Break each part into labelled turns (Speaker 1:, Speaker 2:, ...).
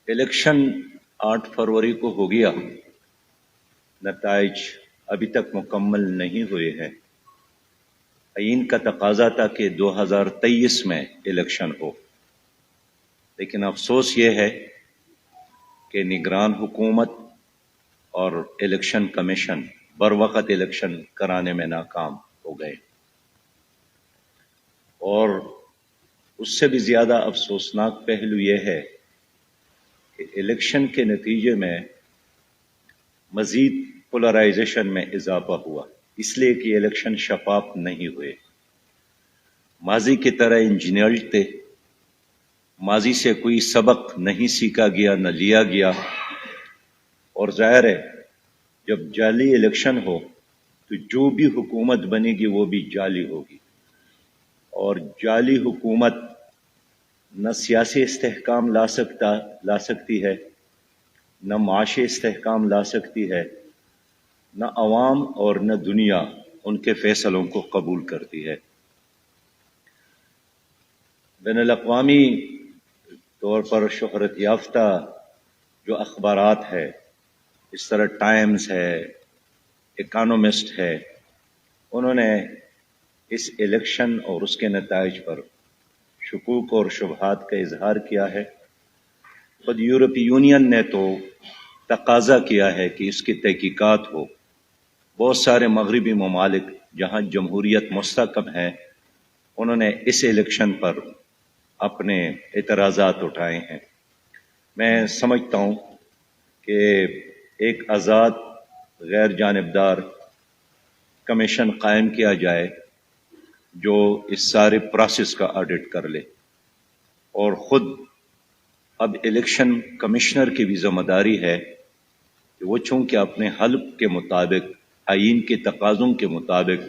Speaker 1: Election 8 فروری کو ہو گیا، نتائج ابھی تک مکمل نہیں ہوئے ہیں۔ آئین کا تقاضا تھا کہ 2023 میں الیکشن ہو، لیکن افسوس یہ ہے کہ نگران حکومت اور الیکشن کمیشن بروقت الیکشن کرانے میں ناکام ہو گئے۔ اور اس سے بھی زیادہ افسوسناک پہلو یہ ہے کہ الیکشن کے نتیجے میں مزید پولرائزیشن میں اضافہ ہوا، اس لیے کہ الیکشن شفاف نہیں ہوئے۔ ماضی کی طرح انجینئرڈ تھے، ماضی سے کوئی سبق نہیں سیکھا گیا، نہ لیا گیا، اور ظاہر ہے جب جعلی الیکشن ہو تو جو بھی حکومت بنے گی وہ بھی جعلی ہوگی، اور جعلی حکومت نہ سیاسی استحکام لا سکتی ہے، نہ معاشی استحکام لا سکتی ہے، نہ عوام اور نہ دنیا ان کے فیصلوں کو قبول کرتی ہے۔ بین الاقوامی طور پر شہرت یافتہ جو اخبارات ہے، اس طرح ٹائمز ہے، اکانومسٹ ہے، انہوں نے اس الیکشن اور اس کے نتائج پر شکوک اور شبہات کا اظہار کیا ہے۔ خود یورپی یونین نے تو تقاضا کیا ہے کہ اس کی تحقیقات ہو۔ بہت سارے مغربی ممالک جہاں جمہوریت مستحکم ہے، انہوں نے اس الیکشن پر اپنے اعتراضات اٹھائے ہیں۔ میں سمجھتا ہوں کہ ایک آزاد غیر جانبدار کمیشن قائم کیا جائے جو اس سارے پروسیس کا آڈٹ کر لے، اور خود اب الیکشن کمشنر کی بھی ذمہ داری ہے کہ وہ چونکہ اپنے حلف کے مطابق، آئین کے تقاضوں کے مطابق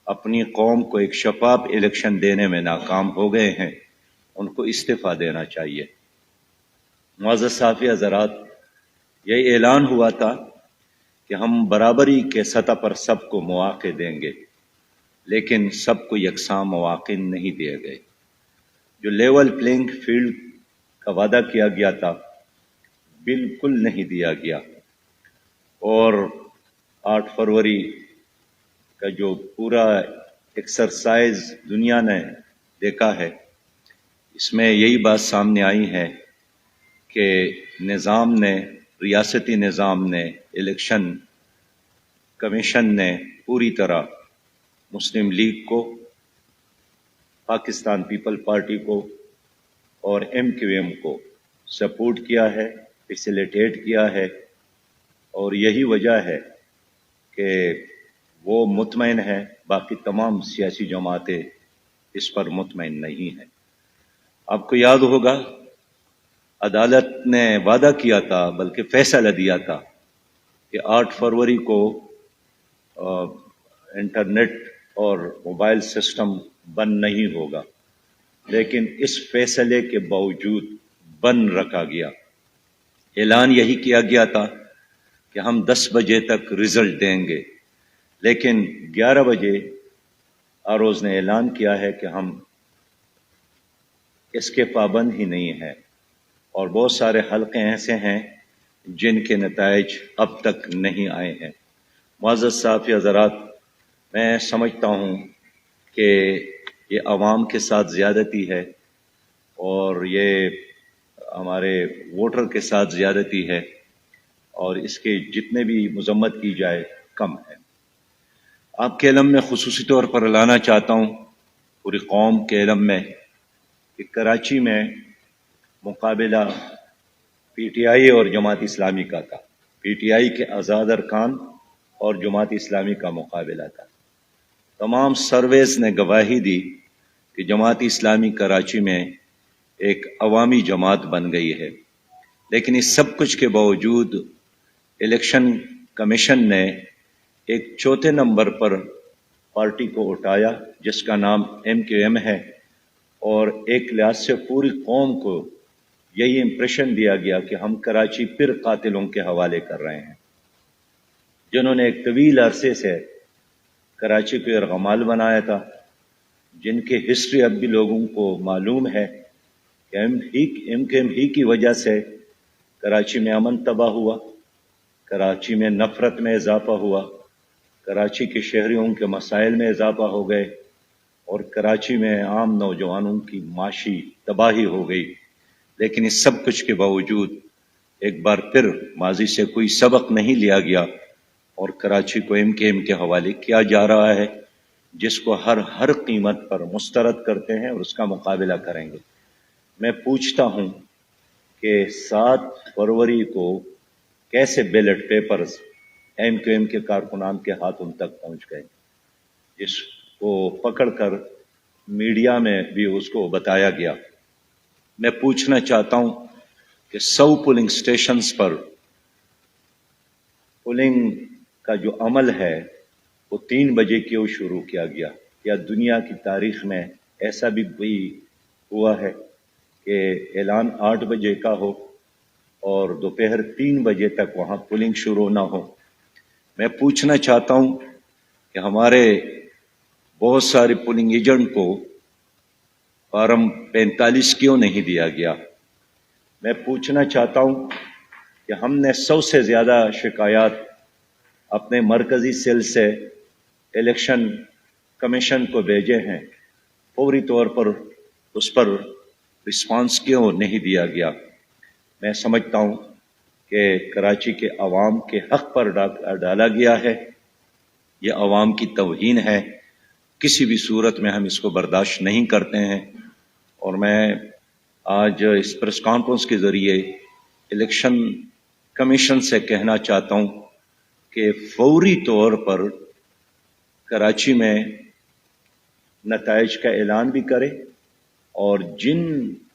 Speaker 1: اپنی قوم کو ایک شفاف الیکشن دینے میں ناکام ہو گئے ہیں، ان کو استعفیٰ دینا چاہیے۔ معزز صحافی حضرات، یہ اعلان ہوا تھا کہ ہم برابری کے سطح پر سب کو مواقع دیں گے، لیکن سب کو یکساں مواقع نہیں دیے گئے۔ جو لیول پلینگ فیلڈ کا وعدہ کیا گیا تھا بالکل نہیں دیا گیا، اور 8 فروری کا جو پورا ایکسرسائز دنیا نے دیکھا ہے، اس میں یہی بات سامنے آئی ہے کہ نظام نے، ریاستی نظام نے، الیکشن کمیشن نے پوری طرح مسلم لیگ کو، پاکستان پیپل پارٹی کو اور MQM کو سپورٹ کیا ہے، فیسیلیٹیٹ کیا ہے، اور یہی وجہ ہے کہ وہ مطمئن ہے، باقی تمام سیاسی جماعتیں اس پر مطمئن نہیں ہیں۔ آپ کو یاد ہوگا عدالت نے وعدہ کیا تھا، بلکہ فیصلہ دیا تھا کہ 8 فروری کو انٹرنیٹ اور موبائل سسٹم بند نہیں ہوگا، لیکن اس فیصلے کے باوجود بند رکھا گیا۔ اعلان یہی کیا گیا تھا کہ ہم 10 بجے تک رزلٹ دیں گے، لیکن 11 بجے آروز نے اعلان کیا ہے کہ ہم اس کے پابند ہی نہیں ہیں، اور بہت سارے حلقے ایسے ہیں جن کے نتائج اب تک نہیں آئے ہیں۔ معزز صحافی حضرات، میں سمجھتا ہوں کہ یہ عوام کے ساتھ زیادتی ہے، اور یہ ہمارے ووٹر کے ساتھ زیادتی ہے، اور اس کے جتنے بھی مذمت کی جائے کم ہے۔ آپ کے علم میں خصوصی طور پر لانا چاہتا ہوں، پوری قوم کے علم میں، کہ کراچی میں مقابلہ PTI اور جماعت اسلامی کا تھا۔ PTI کے آزاد ارکان اور جماعت اسلامی کا مقابلہ تھا۔ تمام سرویز نے گواہی دی کہ جماعت اسلامی کراچی میں ایک عوامی جماعت بن گئی ہے، لیکن اس سب کچھ کے باوجود الیکشن کمیشن نے ایک چوتھے نمبر پر پارٹی کو اٹھایا جس کا نام MQM ہے، اور ایک لحاظ سے پوری قوم کو یہی امپریشن دیا گیا کہ ہم کراچی پھر قاتلوں کے حوالے کر رہے ہیں، جنہوں نے ایک طویل عرصے سے کراچی کو یرغمال بنایا تھا، جن کی ہسٹری اب بھی لوگوں کو معلوم ہے کہ MQM ہی کی وجہ سے کراچی میں امن تباہ ہوا، کراچی میں نفرت میں اضافہ ہوا، کراچی کے شہریوں کے مسائل میں اضافہ ہو گئے، اور کراچی میں عام نوجوانوں کی معاشی تباہی ہو گئی۔ لیکن اس سب کچھ کے باوجود ایک بار پھر ماضی سے کوئی سبق نہیں لیا گیا اور کراچی کو ایم کے حوالے کیا جا رہا ہے، جس کو ہر قیمت پر مسترد کرتے ہیں اور اس کا مقابلہ کریں گے۔ میں پوچھتا ہوں کہ 7 فروری کو کیسے بیلٹ پیپرز ایم کے کارکنان کے ہاتھوں تک پہنچ گئے، جس کو پکڑ کر میڈیا میں بھی اس کو بتایا گیا۔ میں پوچھنا چاہتا ہوں کہ 100 پولنگ سٹیشنز پر پولنگ کا جو عمل ہے وہ 3 بجے کیوں شروع کیا گیا؟ یا دنیا کی تاریخ میں ایسا بھی کوئی ہوا ہے کہ اعلان 8 بجے کا ہو اور دوپہر 3 بجے تک وہاں پولنگ شروع نہ ہو؟ میں پوچھنا چاہتا ہوں کہ ہمارے بہت سارے پولنگ ایجنٹ کو فارم 45 کیوں نہیں دیا گیا؟ میں پوچھنا چاہتا ہوں کہ ہم نے 100 سے زیادہ شکایات اپنے مرکزی سیل سے الیکشن کمیشن کو بھیجے ہیں، فوری طور پر اس پر رسپانس کیوں نہیں دیا گیا؟ میں سمجھتا ہوں کہ کراچی کے عوام کے حق پر ڈالا گیا ہے، یہ عوام کی توہین ہے، کسی بھی صورت میں ہم اس کو برداشت نہیں کرتے ہیں۔ اور میں آج اس پریس کانفرنس کے ذریعے الیکشن کمیشن سے کہنا چاہتا ہوں کہ فوری طور پر کراچی میں نتائج کا اعلان بھی کرے اور جن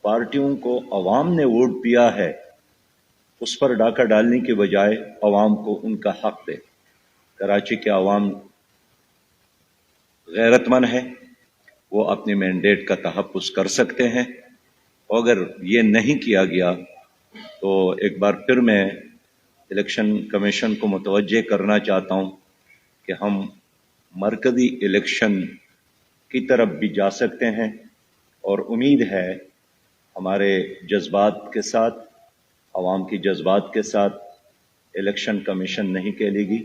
Speaker 1: پارٹیوں کو عوام نے ووٹ دیا ہے اس پر ڈاکہ ڈالنے کے بجائے عوام کو ان کا حق دے۔ کراچی کے عوام غیرت مند ہے، وہ اپنے مینڈیٹ کا تحفظ کر سکتے ہیں، اور اگر یہ نہیں کیا گیا تو ایک بار پھر میں الیکشن کمیشن کو متوجہ کرنا چاہتا ہوں کہ ہم مرکزی الیکشن کی طرف بھی جا سکتے ہیں، اور امید ہے ہمارے جذبات کے ساتھ، عوام کی جذبات کے ساتھ الیکشن کمیشن نہیں کھیلے گی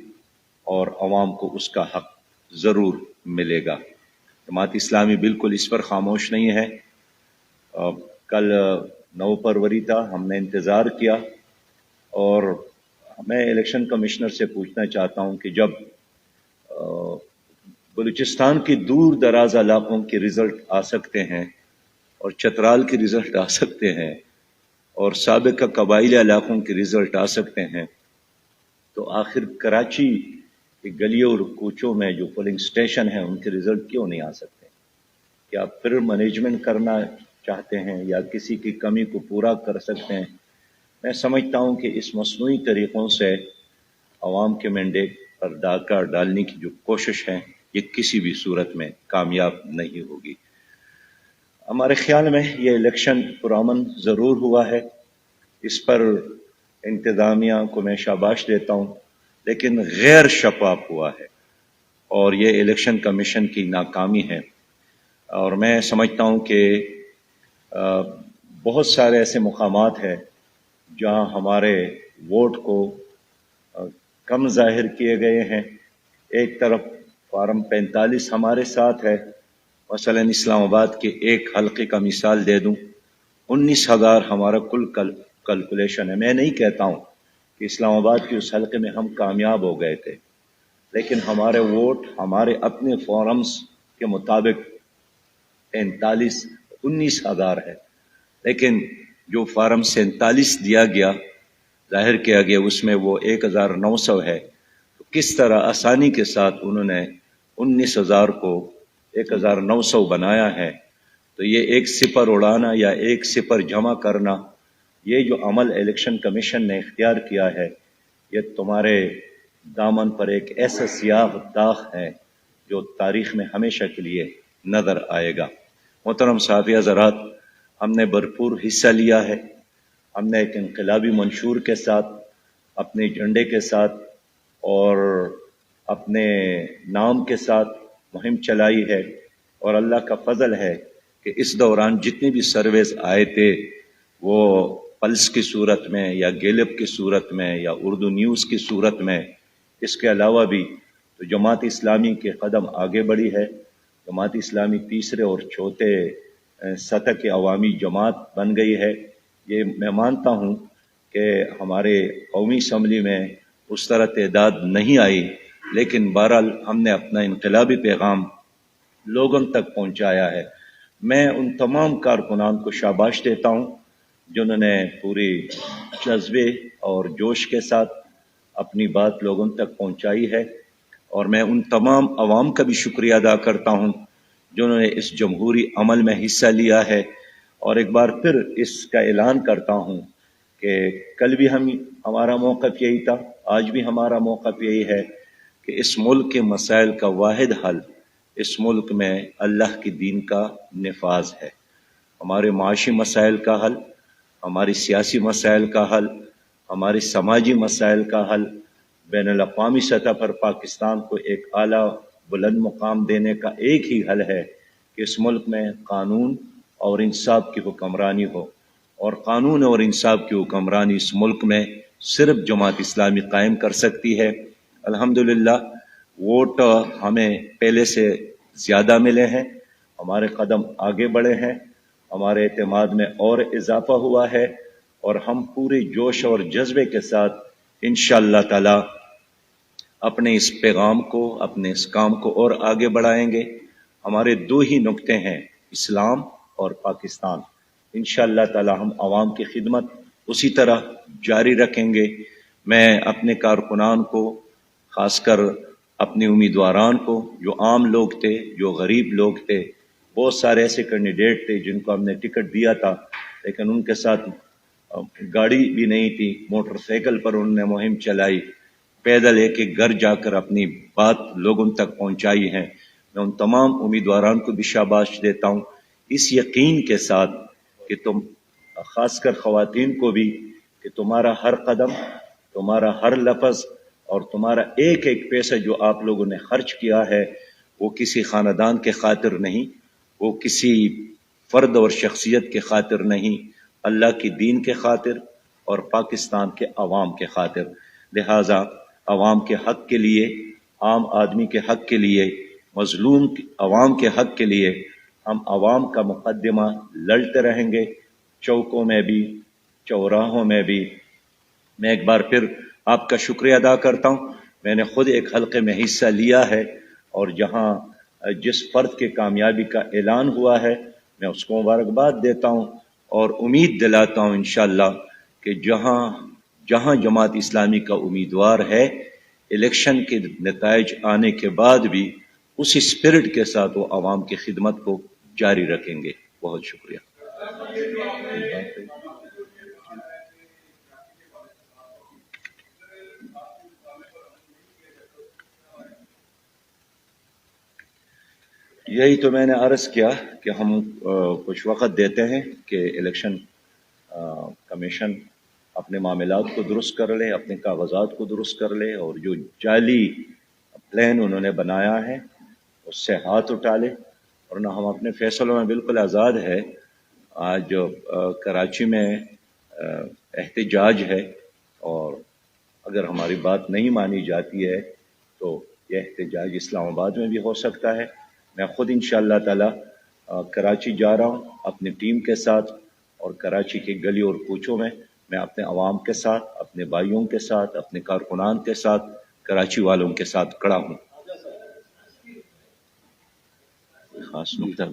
Speaker 1: اور عوام کو اس کا حق ضرور ملے گا۔ جماعت اسلامی بالکل اس پر خاموش نہیں ہے۔ کل 9 فروری تھا، ہم نے انتظار کیا، اور میں الیکشن کمشنر سے پوچھنا چاہتا ہوں کہ جب بلوچستان کی دور دراز علاقوں کے رزلٹ آ سکتے ہیں اور چترال کے رزلٹ آ سکتے ہیں اور سابقہ قبائلی علاقوں کے رزلٹ آ سکتے ہیں، تو آخر کراچی کی گلیوں اور کوچوں میں جو پولنگ سٹیشن ہیں ان کے رزلٹ کیوں نہیں آ سکتے؟ کیا پھر مینجمنٹ کرنا چاہتے ہیں یا کسی کی کمی کو پورا کر سکتے ہیں؟ میں سمجھتا ہوں کہ اس مصنوعی طریقوں سے عوام کے مینڈیٹ پر ڈاکہ ڈالنے کی جو کوشش ہے یہ کسی بھی صورت میں کامیاب نہیں ہوگی۔ ہمارے خیال میں یہ الیکشن پرامن ضرور ہوا ہے، اس پر انتظامیہ کو میں شاباش دیتا ہوں، لیکن غیر شفاف ہوا ہے اور یہ الیکشن کمیشن کی ناکامی ہے۔ اور میں سمجھتا ہوں کہ بہت سارے ایسے مقامات ہیں جہاں ہمارے ووٹ کو کم ظاہر کیے گئے ہیں۔ ایک طرف فارم 45 ہمارے ساتھ ہے، مثلا اسلام آباد کے ایک حلقے کا مثال دے دوں، 19,000 ہمارا کل کیلکولیشن ہے۔ میں نہیں کہتا ہوں کہ اسلام آباد کے اس حلقے میں ہم کامیاب ہو گئے تھے، لیکن ہمارے ووٹ ہمارے اپنے فارمز کے مطابق 19,000 ہے، لیکن جو فارم 47 دیا گیا، ظاہر کیا گیا، اس میں وہ 1,900 ہے۔ تو کس طرح آسانی کے ساتھ انہوں نے 19,000 کو 1,900 بنایا ہے؟ تو یہ ایک صفر اڑانا یا ایک صفر جمع کرنا، یہ جو عمل الیکشن کمیشن نے اختیار کیا ہے، یہ تمہارے دامن پر ایک ایسا سیاہ داغ ہے جو تاریخ میں ہمیشہ کے لیے نظر آئے گا۔ محترم صحافی حضرات، ہم نے بھرپور حصہ لیا ہے، ہم نے ایک انقلابی منشور کے ساتھ، اپنے جھنڈے کے ساتھ اور اپنے نام کے ساتھ مہم چلائی ہے، اور اللہ کا فضل ہے کہ اس دوران جتنے بھی سرویز آئے تھے وہ پلس کی صورت میں یا گیلپ کی صورت میں یا اردو نیوز کی صورت میں، اس کے علاوہ بھی تو جماعت اسلامی کے قدم آگے بڑھی ہے۔ جماعت اسلامی تیسرے اور چوتھے سطح کی عوامی جماعت بن گئی ہے۔ یہ میں مانتا ہوں کہ ہمارے قومی اسمبلی میں اس طرح تعداد نہیں آئی، لیکن بہرحال ہم نے اپنا انقلابی پیغام لوگوں تک پہنچایا ہے۔ میں ان تمام کارکنان کو شاباش دیتا ہوں جنہوں نے پوری جذبے اور جوش کے ساتھ اپنی بات لوگوں تک پہنچائی ہے، اور میں ان تمام عوام کا بھی شکریہ ادا کرتا ہوں جنہوں نے اس جمہوری عمل میں حصہ لیا ہے۔ اور ایک بار پھر اس کا اعلان کرتا ہوں کہ کل بھی ہمارا موقف یہی تھا، آج بھی ہمارا موقف یہی ہے کہ اس ملک کے مسائل کا واحد حل اس ملک میں اللہ کی دین کا نفاذ ہے۔ ہمارے معاشی مسائل کا حل، ہماری سیاسی مسائل کا حل، ہمارے سماجی مسائل کا حل، بین الاقوامی سطح پر پاکستان کو ایک اعلیٰ بلند مقام دینے کا ایک ہی حل ہے کہ اس ملک میں قانون اور انصاف کی حکمرانی ہو، اور قانون اور انصاف کی حکمرانی اس ملک میں صرف جماعت اسلامی قائم کر سکتی ہے۔ الحمدللہ ووٹ ہمیں پہلے سے زیادہ ملے ہیں، ہمارے قدم آگے بڑھے ہیں، ہمارے اعتماد میں اور اضافہ ہوا ہے، اور ہم پورے جوش اور جذبے کے ساتھ انشاءاللہ تعالی اپنے اس پیغام کو، اپنے اس کام کو اور آگے بڑھائیں گے۔ ہمارے دو ہی نقطے ہیں، اسلام اور پاکستان۔ انشاءاللہ تعالی ہم عوام کی خدمت اسی طرح جاری رکھیں گے۔ میں اپنے کارکنان کو، خاص کر اپنے امیدواران کو، جو عام لوگ تھے، جو غریب لوگ تھے، بہت سارے ایسے کینڈیڈیٹ تھے جن کو ہم نے ٹکٹ دیا تھا لیکن ان کے ساتھ گاڑی بھی نہیں تھی، موٹر سائیکل پر انہوں نے مہم چلائی، پیدل ایک ایک گھر جا کر اپنی بات لوگوں تک پہنچائی ہے۔ میں ان تمام امیدواران کو بھی شاباش دیتا ہوں، اس یقین کے ساتھ کہ تم، خاص کر خواتین کو بھی، کہ تمہارا ہر قدم، تمہارا ہر لفظ اور تمہارا ایک ایک پیسہ جو آپ لوگوں نے خرچ کیا ہے وہ کسی خاندان کے خاطر نہیں، وہ کسی فرد اور شخصیت کے خاطر نہیں، اللہ کی دین کے خاطر اور پاکستان کے عوام کے خاطر۔ لہٰذا عوام کے حق کے لیے، عام آدمی کے حق کے لیے، مظلوم عوام کے حق کے لیے ہم عوام کا مقدمہ لڑتے رہیں گے، چوکوں میں بھی، چوراہوں میں بھی۔ میں ایک بار پھر آپ کا شکریہ ادا کرتا ہوں۔ میں نے خود ایک حلقے میں حصہ لیا ہے، اور جہاں جس فرد کے کامیابی کا اعلان ہوا ہے میں اس کو مبارکباد دیتا ہوں، اور امید دلاتا ہوں انشاءاللہ کہ جہاں جماعت اسلامی کا امیدوار ہے، الیکشن کے نتائج آنے کے بعد بھی اس اسپرٹ کے ساتھ وہ عوام کی خدمت کو جاری رکھیں گے۔ بہت شکریہ۔ یہی تو میں نے عرض کیا کہ ہم کچھ وقت دیتے ہیں کہ الیکشن کمیشن اپنے معاملات کو درست کر لے، اپنے کاغذات کو درست کر لے، اور جو جعلی پلان انہوں نے بنایا ہے اس سے ہاتھ اٹھا لے، ورنہ ہم اپنے فیصلوں میں بالکل آزاد ہے۔ آج کراچی میں احتجاج ہے، اور اگر ہماری بات نہیں مانی جاتی ہے تو یہ احتجاج اسلام آباد میں بھی ہو سکتا ہے۔ میں خود انشاءاللہ تعالی کراچی جا رہا ہوں اپنی ٹیم کے ساتھ، اور کراچی کی گلی اور کوچوں میں میں اپنے عوام کے ساتھ، اپنے بھائیوں کے ساتھ، اپنے کارکنان کے ساتھ، کراچی والوں کے ساتھ کھڑا ہوں۔ خاص نقطہ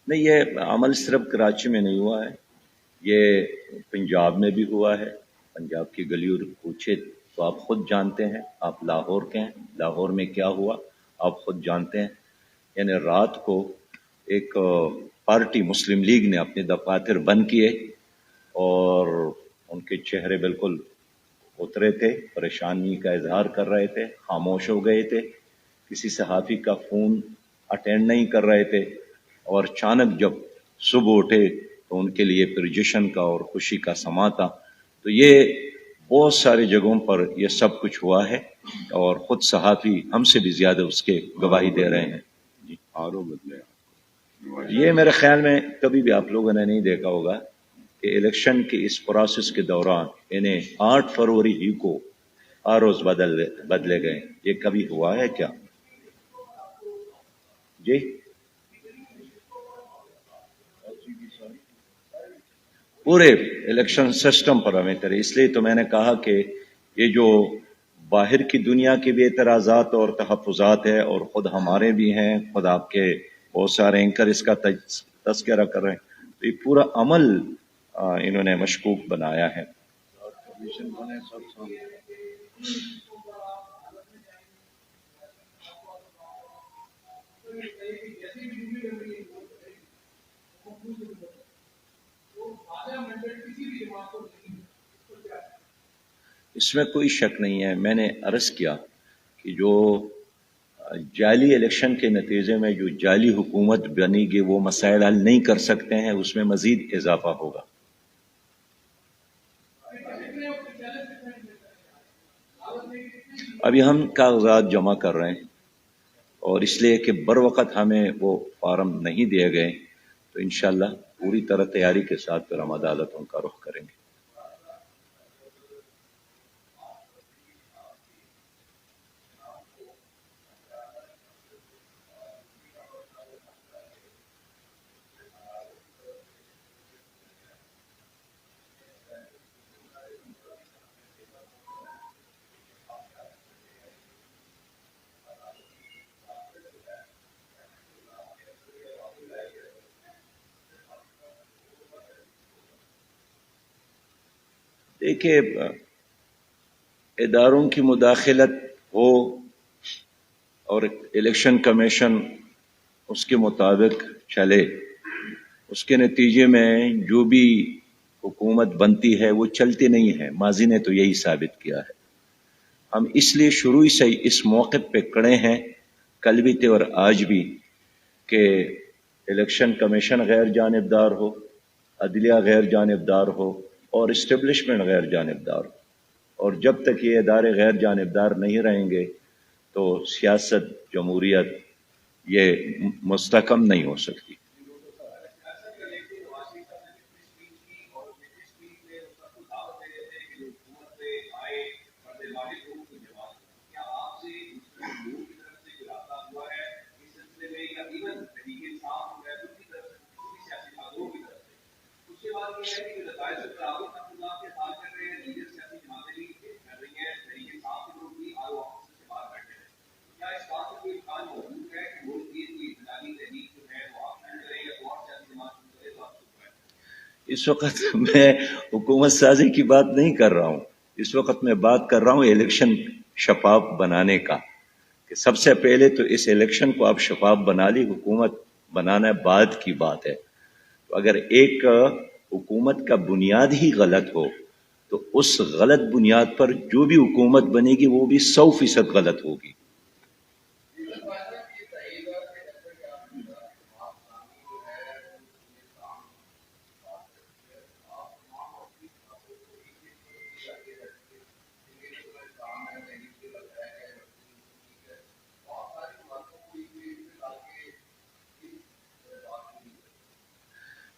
Speaker 1: نہیں، یہ عمل صرف کراچی میں نہیں ہوا ہے، یہ پنجاب میں بھی ہوا ہے۔ پنجاب کی گلی اور کوچے تو آپ خود جانتے ہیں، آپ لاہور کے ہیں، لاہور میں کیا ہوا آپ خود جانتے ہیں۔ یعنی رات کو ایک پارٹی مسلم لیگ نے اپنے دفاتر بند کیے، اور ان کے چہرے بالکل اترے تھے، پریشانی کا اظہار کر رہے تھے، خاموش ہو گئے تھے، کسی صحافی کا فون اٹینڈ نہیں کر رہے تھے، اور اچانک جب صبح اٹھے تو ان کے لیے پھر جشن کا اور خوشی کا سما تھا۔ تو یہ بہت ساری جگہوں پر یہ سب کچھ ہوا ہے، اور خود صحافی ہم سے بھی زیادہ اس کے گواہی دے رہے ہیں۔ جی
Speaker 2: آرو بدلے
Speaker 1: یہ میرے خیال میں کبھی بھی آپ لوگوں نے نہیں دیکھا ہوگا کہ الیکشن کے اس پروسیس کے دوران انہیں 8 فروری ہی کو آروز بدلے گئے، یہ کبھی ہوا ہے کیا؟ جی پورے الیکشن سسٹم پر ہمیں کرے، اس لیے تو میں نے کہا کہ یہ جو باہر کی دنیا کے بھی اعتراضات اور تحفظات ہے، اور خود ہمارے بھی ہیں، خود آپ کے بہت سارے اینکر اس کا تذکرہ کر رہے ہیں، تو یہ پورا عمل انہوں نے مشکوک بنایا ہے۔ اس میں کوئی شک نہیں ہے، میں نے عرض کیا کہ جو جعلی الیکشن کے نتیجے میں جو جعلی حکومت بنے گی وہ مسائل حل نہیں کر سکتے ہیں، اس میں مزید اضافہ ہوگا۔ ابھی ہم کاغذات جمع کر رہے ہیں، اور اس لیے کہ بر وقت ہمیں وہ فارم نہیں دیے گئے، تو انشاءاللہ پوری طرح تیاری کے ساتھ پھر ہم عدالتوں کا رخ کریں گے۔ دیکھیے، اداروں کی مداخلت ہو اور الیکشن کمیشن اس کے مطابق چلے، اس کے نتیجے میں جو بھی حکومت بنتی ہے وہ چلتی نہیں ہے، ماضی نے تو یہی ثابت کیا ہے۔ ہم اس لیے شروع سے اس موقع پہ کڑے ہیں، کل بھی تھے اور آج بھی، کہ الیکشن کمیشن غیر جانبدار ہو، عدلیہ غیر جانبدار ہو، اور اسٹیبلشمنٹ غیر جانبدار ہو، اور جب تک یہ ادارے غیر جانبدار نہیں رہیں گے تو سیاست، جمہوریت یہ مستحکم نہیں ہو سکتی۔ اس وقت میں حکومت سازی کی بات نہیں کر رہا ہوں، اس وقت میں بات کر رہا ہوں الیکشن شفاف بنانے کا، کہ سب سے پہلے تو اس الیکشن کو آپ شفاف بنا لی، حکومت بنانا بعد کی بات ہے۔ تو اگر ایک حکومت کا بنیاد ہی غلط ہو تو اس غلط بنیاد پر جو بھی حکومت بنے گی وہ بھی 100% غلط ہوگی۔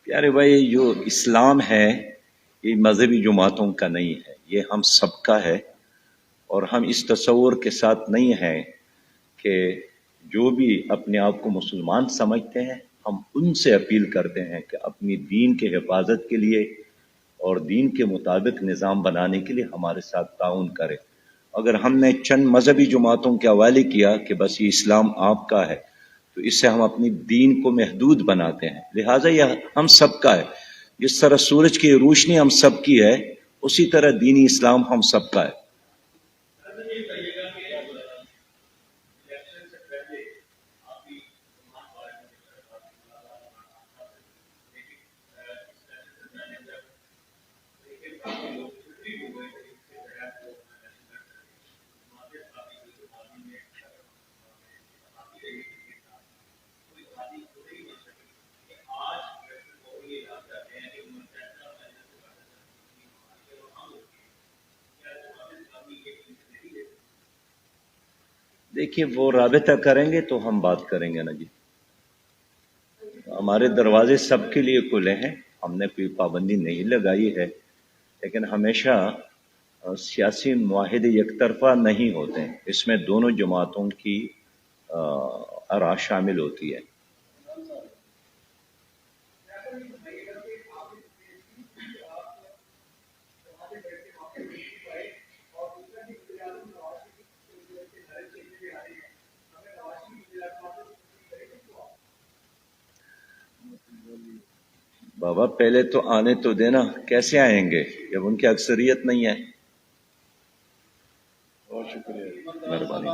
Speaker 1: پیارے بھائی، جو اسلام ہے یہ مذہبی جماعتوں کا نہیں ہے، یہ ہم سب کا ہے، اور ہم اس تصور کے ساتھ نہیں ہیں کہ جو بھی اپنے آپ کو مسلمان سمجھتے ہیں ہم ان سے اپیل کرتے ہیں کہ اپنی دین کے حفاظت کے لیے اور دین کے مطابق نظام بنانے کے لیے ہمارے ساتھ تعاون کریں۔ اگر ہم نے چند مذہبی جماعتوں کے حوالے کیا کہ بس یہ اسلام آپ کا ہے تو اس سے ہم اپنی دین کو محدود بناتے ہیں، لہٰذا یہ ہم سب کا ہے۔ جس طرح سورج کی روشنی ہم سب کی ہے، اسی طرح دینی اسلام ہم سب کا ہے۔ دیکھیے وہ رابطہ کریں گے تو ہم بات کریں گے نا جی. ہمارے دروازے سب کے لیے کھلے ہیں، ہم نے کوئی پابندی نہیں لگائی ہے، لیکن ہمیشہ سیاسی معاہدے یک طرفہ نہیں ہوتے ہیں، اس میں دونوں جماعتوں کی آراء شامل ہوتی ہے. بابا پہلے تو آنے تو دینا، کیسے آئیں گے جب ان کی اکثریت نہیں ہے؟ بہت شکریہ، مہربانی.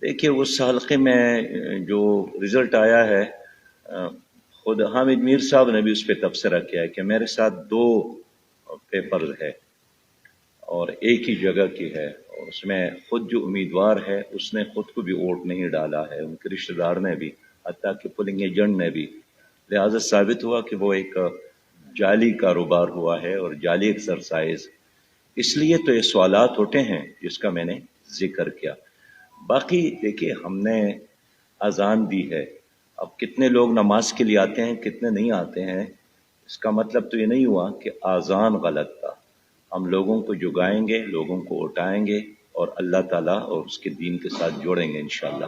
Speaker 1: دیکھیے اس حلقے میں جو رزلٹ آیا ہے، خود حامد میر صاحب نے بھی اس پہ تبصرہ کیا ہے کہ میرے ساتھ 2 پیپر ہے اور ایک ہی جگہ کی ہے، اور اس میں خود جو امیدوار ہے اس نے خود کو بھی ووٹ نہیں ڈالا ہے، ان کے رشتہ دار نے بھی، حتیٰ کہ پولنگ ایجنٹ نے بھی. لہذا ثابت ہوا کہ وہ ایک جعلی کاروبار ہوا ہے اور جعلی ایکسرسائز. اس لیے تو یہ سوالات اٹھے ہیں جس کا میں نے ذکر کیا. باقی دیکھیے ہم نے اذان دی ہے، اب کتنے لوگ نماز کے لیے آتے ہیں کتنے نہیں آتے ہیں، اس کا مطلب تو یہ نہیں ہوا کہ اذان غلط تھا. ہم لوگوں کو جگائیں گے، لوگوں کو اٹھائیں گے اور اللہ تعالیٰ اور اس کے دین کے ساتھ جوڑیں گے انشاءاللہ.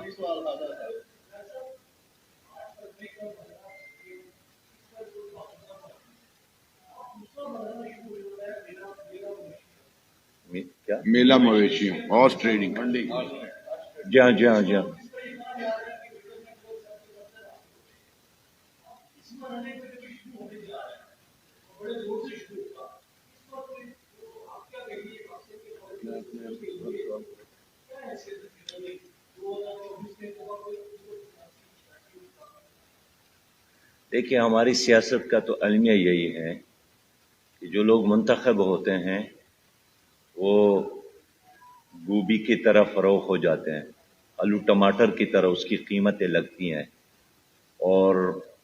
Speaker 1: کیا
Speaker 2: میلہ مویشیوں اور ٹریڈنگ منڈی.
Speaker 1: جی ہاں جی ہاں جی ہاں. دیکھیے ہماری سیاست کا تو المیہ یہی ہے کہ جو لوگ منتخب ہوتے ہیں وہ گوبھی کی طرح فروخت ہو جاتے ہیں، آلو ٹماٹر کی طرح اس کی قیمتیں لگتی ہیں. اور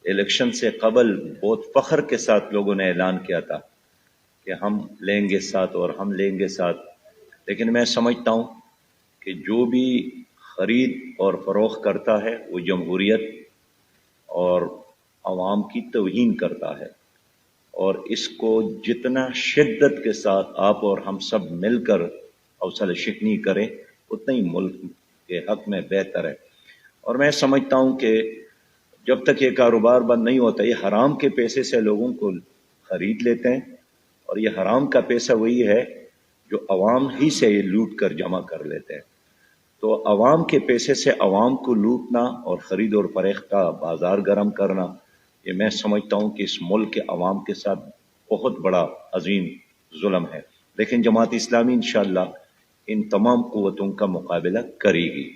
Speaker 1: الیکشن سے قبل بہت فخر کے ساتھ لوگوں نے اعلان کیا تھا کہ ہم لیں گے ساتھ اور ہم لیں گے ساتھ، لیکن میں سمجھتا ہوں کہ جو بھی خرید اور فروخت کرتا ہے وہ جمہوریت اور عوام کی توہین کرتا ہے، اور اس کو جتنا شدت کے ساتھ آپ اور ہم سب مل کر حوصلہ شکنی کریں اتنا ہی ملک کے حق میں بہتر ہے. اور میں سمجھتا ہوں کہ جب تک یہ کاروبار بند نہیں ہوتا، یہ حرام کے پیسے سے لوگوں کو خرید لیتے ہیں، اور یہ حرام کا پیسہ وہی ہے جو عوام ہی سے یہ لوٹ کر جمع کر لیتے ہیں. تو عوام کے پیسے سے عوام کو لوٹنا اور خرید اور فروخت کا بازار گرم کرنا، یہ میں سمجھتا ہوں کہ اس ملک کے عوام کے ساتھ بہت بڑا عظیم ظلم ہے. لیکن جماعت اسلامی انشاءاللہ ان تمام قوتوں کا مقابلہ کرے گی.